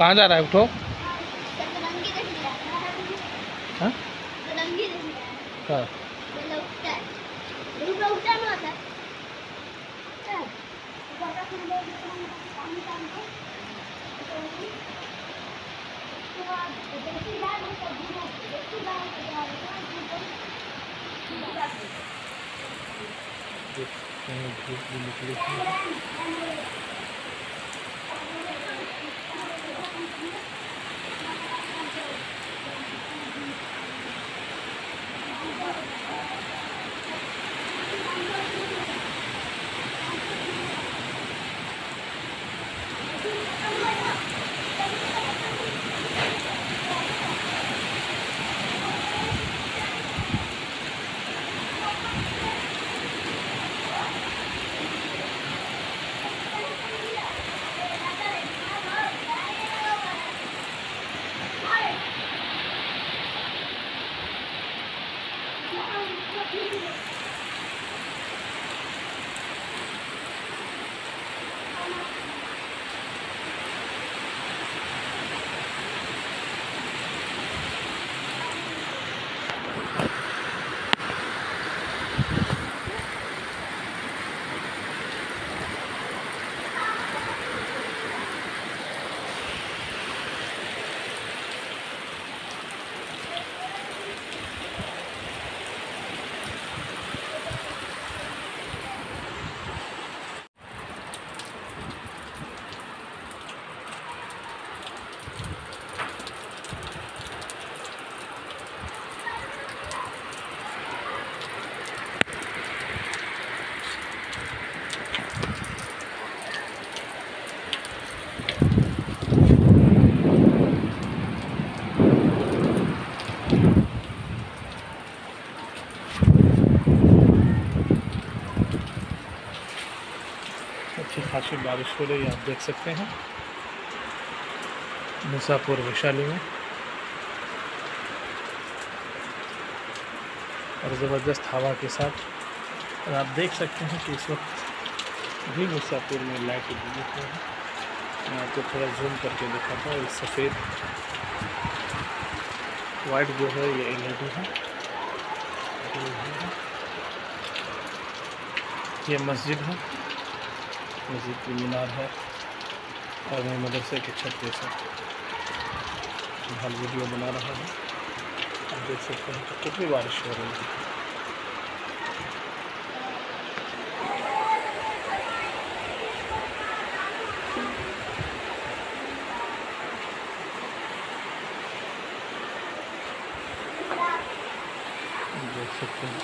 कहाँ जा रहा है? उठो। हाँ? कहाँ? धूप भी निकली है। अच्छी खासी बारिश हो रही है, आप देख सकते हैं मुसापुर वैशाली में। और ज़बरदस्त हवा के साथ। और आप देख सकते हैं कि इस वक्त भी मुसापुर में लाइट जली हुई है। मैं आपको थोड़ा जूम करके दिखाता हूँ। सफ़ेद वाइट जो है ये एलईडी है। ये मस्जिद है, मस्जिद की मीनार है। और मैं मदरसे के छत पे से फिलहाल वीडियो बना रहा हूँ। आप देख सकते हैं कि कितनी बारिश हो रही है। देख सकते हैं